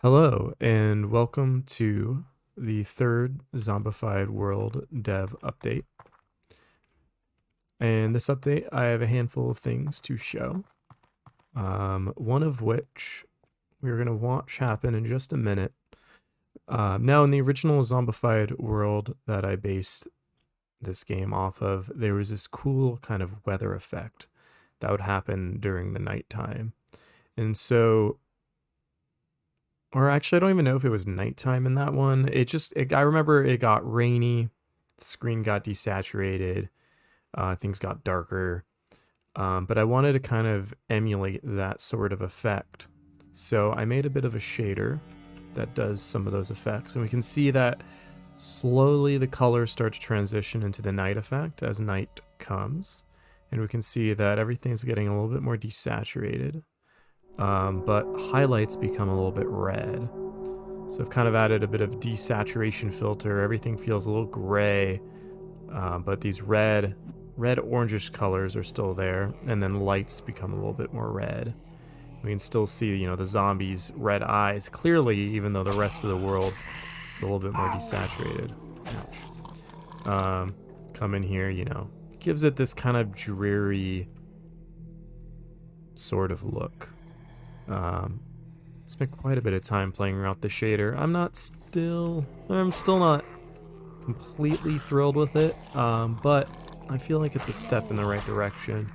Hello, and welcome to the third Zombified World Dev update. And this update, I have a handful of things to show. One of which we're going to watch happen in just a minute. Now, in the original Zombified world that I based this game off of, there was this cool kind of weather effect that would happen during the nighttime. And so, or actually, I don't even know if it was nighttime in that one. I remember it got rainy, the screen got desaturated, things got darker. But I wanted to kind of emulate that sort of effect. So I made a bit of a shader that does some of those effects. And we can see that slowly the colors start to transition into the night effect as night comes. And we can see that everything's getting a little bit more desaturated. But highlights become a little bit red. So I've kind of added a bit of desaturation filter. Everything feels a little gray, but these red orangish colors are still there, and then lights become a little bit more red. We can still see, the zombies' red eyes clearly, even though the rest of the world is a little bit more desaturated. Ouch. Come in here, gives it this kind of dreary sort of look. Spent quite a bit of time playing around with the shader. I'm still not completely thrilled with it, but I feel like it's a step in the right direction.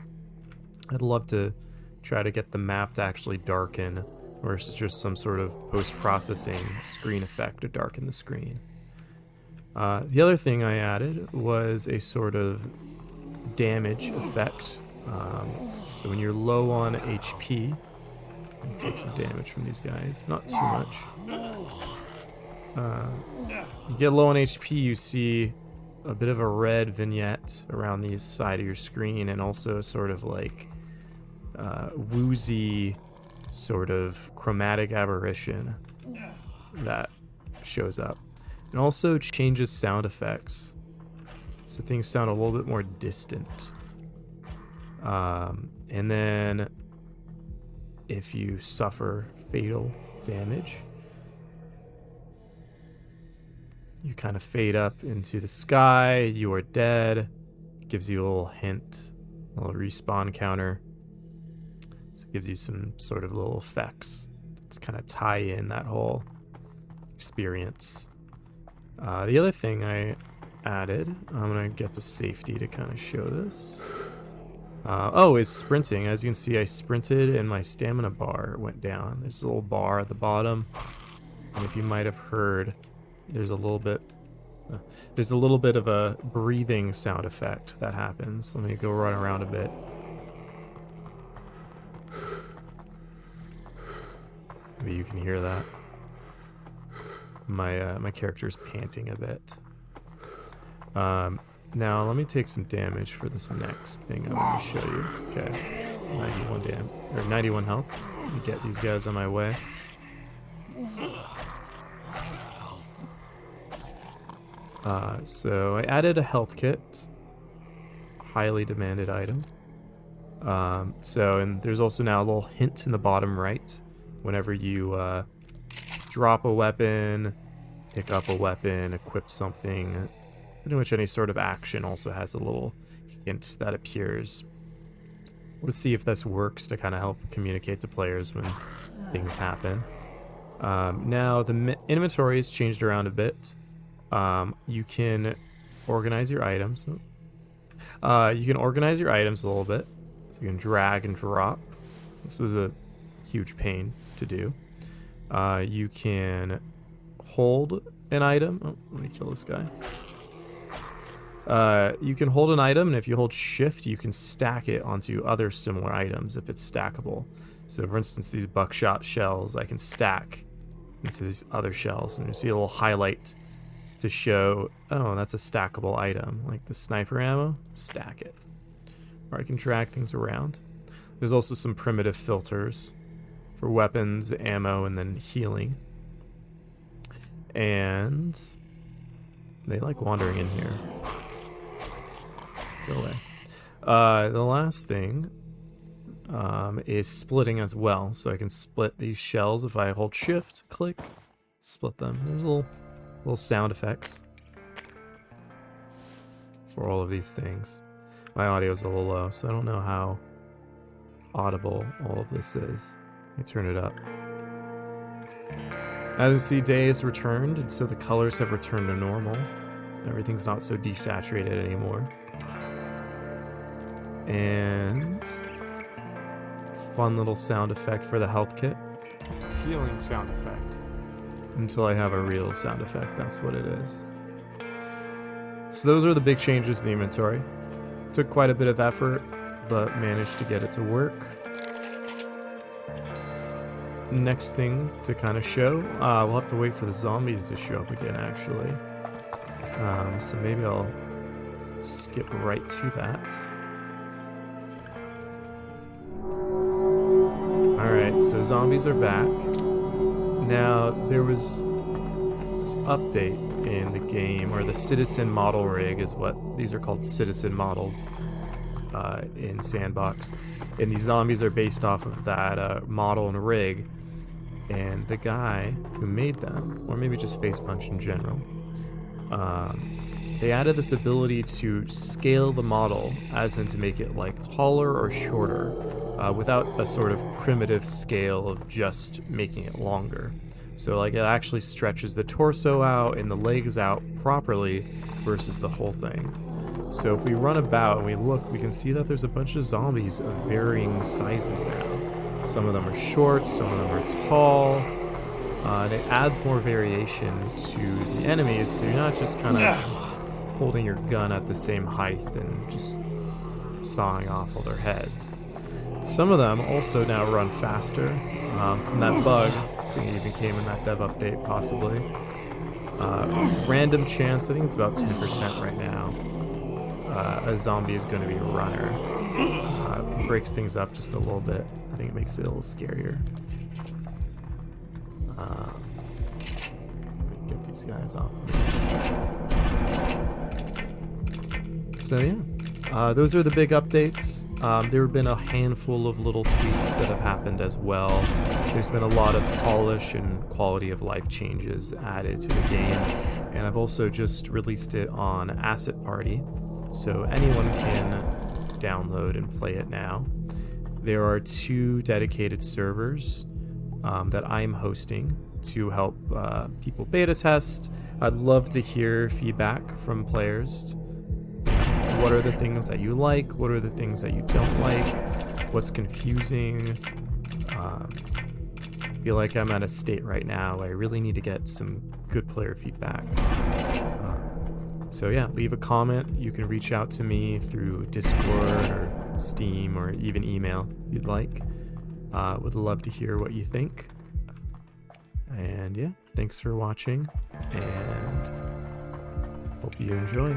I'd love to try to get the map to actually darken, or it's just some sort of post-processing screen effect to darken the screen. The other thing I added was a sort of damage effect. So when you're low on HP, take some damage from these guys, not too much. You get low on HP, you see a bit of a red vignette around the side of your screen, and also sort of like woozy sort of chromatic aberration that shows up. It also changes sound effects, so things sound a little bit more distant. And then if you suffer fatal damage, you kind of fade up into the sky, you are dead. It gives you a little hint, a little respawn counter. So it gives you some sort of little effects to kind of tie in that whole experience. The other thing I added, I'm gonna get to safety to kind of show this. Is sprinting. As you can see, I sprinted and my stamina bar went down. There's a little bar at the bottom. And if you might have heard, there's a little bit of a breathing sound effect that happens. Let me go run around a bit. Maybe you can hear that. My character's panting a bit. Now let me take some damage for this next thing I want to show you. Okay, 91 health. Let me get these guys on my way. So I added a health kit, highly demanded item. And there's also now a little hint in the bottom right. Whenever you drop a weapon, pick up a weapon, equip something, pretty much any sort of action also has a little hint that appears. We'll see if this works to kind of help communicate to players when things happen. Now the inventory has changed around a bit. You can organize your items. You can organize your items a little bit. So you can drag and drop. This was a huge pain to do. You can hold an item. Oh, let me kill this guy. You can hold an item, and if you hold shift, you can stack it onto other similar items if it's stackable. So for instance, these buckshot shells, I can stack into these other shells, and you see a little highlight to show, oh, that's a stackable item. Like the sniper ammo, stack it. Or I can drag things around. There's also some primitive filters for weapons, ammo, and then healing. And they like wandering in here. Go away. The last thing is splitting as well. So I can split these shells if I hold shift, click, split them. There's little sound effects for all of these things. My audio is a little low, so I don't know how audible all of this is. Let me turn it up. As you see, day has returned, and so the colors have returned to normal. Everything's not so desaturated anymore. And fun little sound effect for the health kit. Healing sound effect. Until I have a real sound effect, that's what it is. So those are the big changes in the inventory. Took quite a bit of effort, but managed to get it to work. Next thing to kind of show, we'll have to wait for the zombies to show up again, actually. So maybe I'll skip right to that. Alright, so zombies are back. Now, there was this update in the game, or the citizen model rig is what these are called, citizen models in S&Box. And these zombies are based off of that model and rig. And the guy who made them, or maybe just Face Punch in general, they added this ability to scale the model, as in to make it like taller or shorter, without a sort of primitive scale of just making it longer. So like it actually stretches the torso out and the legs out properly versus the whole thing. So if we run about and we look, we can see that there's a bunch of zombies of varying sizes now. Some of them are short, some of them are tall, and it adds more variation to the enemies, so you're not just kind of holding your gun at the same height and just sawing off all their heads. Some of them also now run faster from that bug. I think it even came in that dev update, possibly. Random chance, I think it's about 10% right now. A zombie is going to be a runner. Breaks things up just a little bit. I think it makes it a little scarier. Let me get these guys off. So yeah, those are the big updates. There have been a handful of little tweaks that have happened as well. There's been a lot of polish and quality of life changes added to the game, and I've also just released it on Asset Party, so anyone can download and play it now. There are 2 dedicated servers that I'm hosting to help people beta test. I'd love to hear feedback from players. What are the things that you like? What are the things that you don't like? What's confusing? I feel like I'm at a state right now where I really need to get some good player feedback. So yeah, leave a comment. You can reach out to me through Discord or Steam or even email if you'd like. Would love to hear what you think. And yeah, thanks for watching and hope you enjoy.